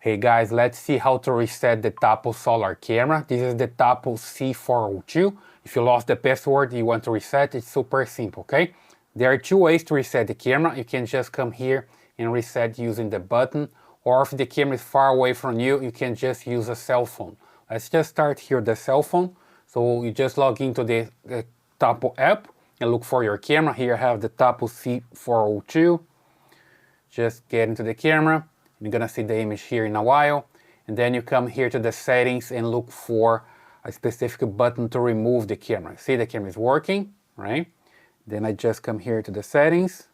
Hey guys, let's see how to reset the Tapo solar camera. This is the Tapo C402. If you lost the password, you want to reset, it's super simple, okay? There are two ways to reset the camera. You can just come here and reset using the button, or if the camera is far away from you, you can just use a cell phone. Let's just start here the cell phone. So you just log into the Tapo app and look for your camera. Here I have the Tapo C402. Just get into the camera. You're gonna see the image here in a while, and then you come here to the settings and look for a specific button to remove the camera. See, the camera is working, right? Then I just come here to the settings.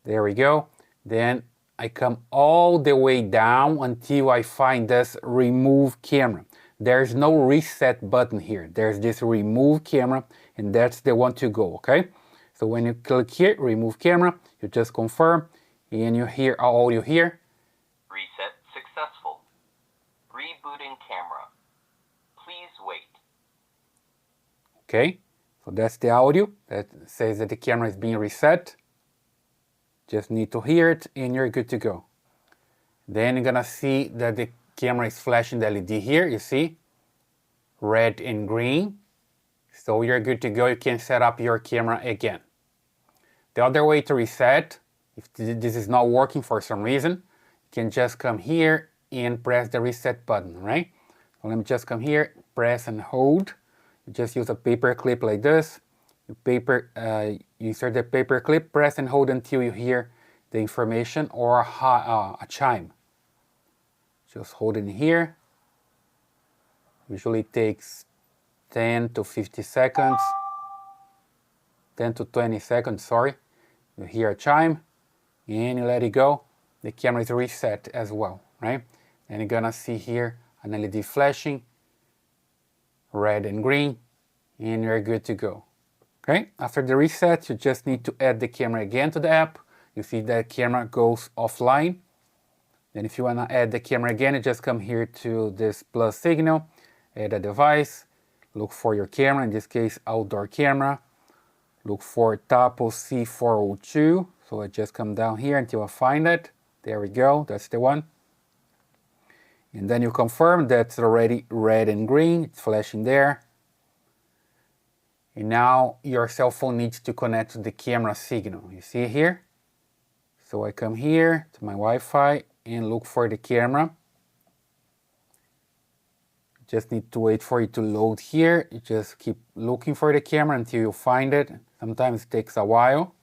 There we go. Then I come all the way down until I find this remove camera. There's no reset button here. There's this remove camera, and that's the one to go, okay? So when you click here, remove camera, you just confirm, and you hear all you hear. Reset successful. Rebooting camera. Please wait. Okay, so that's the audio that says that the camera is being reset. Just need to hear it and you're good to go. Then you're gonna see that the camera is flashing the LED here, you see? Red and green. So you're good to go, you can set up your camera again. The other way to reset, if this is not working for some reason, you can just come here and press the reset button, right? So let me just come here, press and hold. You just use a paper clip like this. You insert the paper clip, press and hold until you hear the information or a chime. Just hold it in here. Usually takes 10 to 50 seconds. 10 to 20 seconds, sorry. You hear a chime and you let it go. The camera is reset as well, right? And you're gonna see here an LED flashing, red and green, and you're good to go. Okay, after the reset, you just need to add the camera again to the app. You see that camera goes offline. Then if you wanna add the camera again, you just come here to this plus signal, add a device, look for your camera, in this case, outdoor camera. Look for Tapo C402. So I just come down here until I find it. There we go, that's the one. And then you confirm that's already red and green, it's flashing there. And now your cell phone needs to connect to the camera signal. You see here? So I come here to my Wi-Fi and look for the camera. Just need to wait for it to load here. You just keep looking for the camera until you find it. Sometimes it takes a while.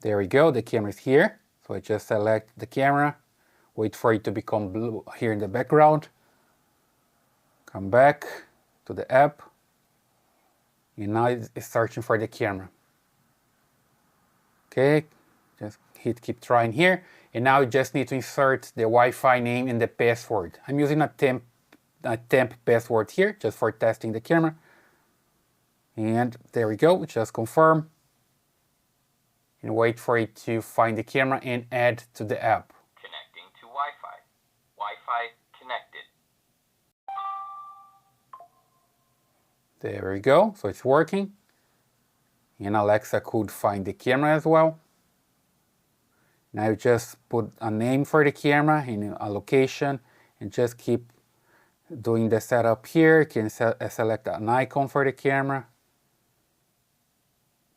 There we go, the camera is here. So I just select the camera, wait for it to become blue here in the background. Come back to the app. And now it's searching for the camera. Okay, just hit keep trying here. And now you just need to insert the Wi-Fi name and the password. I'm using a temp password here just for testing the camera. And there we go, just confirm. And wait for it to find the camera and add to the app. Connecting to Wi-Fi. Wi-Fi connected. There we go, so it's working. And Alexa could find the camera as well. Now you just put a name for the camera and a location and just keep doing the setup here. You can select an icon for the camera.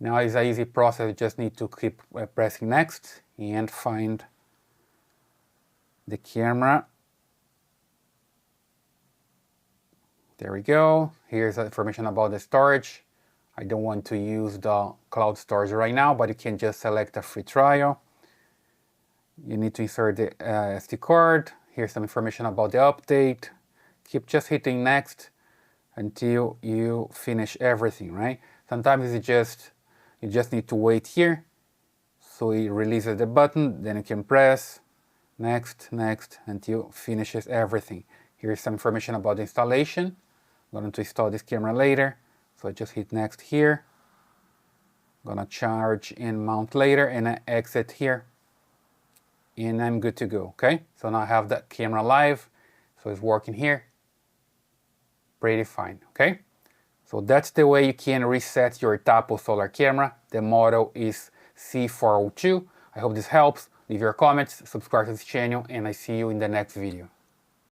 Now it's an easy process, you just need to keep pressing next and find the camera. There we go. Here's information about the storage. I don't want to use the cloud storage right now, but you can just select a free trial. You need to insert the SD card. Here's some information about the update. Keep just hitting next until you finish everything, right? Sometimes you just need to wait here. So it releases the button, then you can press next, next, until it finishes everything. Here's some information about the installation. I'm going to install this camera later. So I just hit next here. I'm gonna charge and mount later and I exit here. And I'm good to go, okay? So now I have that camera live. So it's working here. Pretty fine, okay? So that's the way you can reset your Tapo solar camera. The model is C402. I hope this helps. Leave your comments, subscribe to this channel, and I see you in the next video.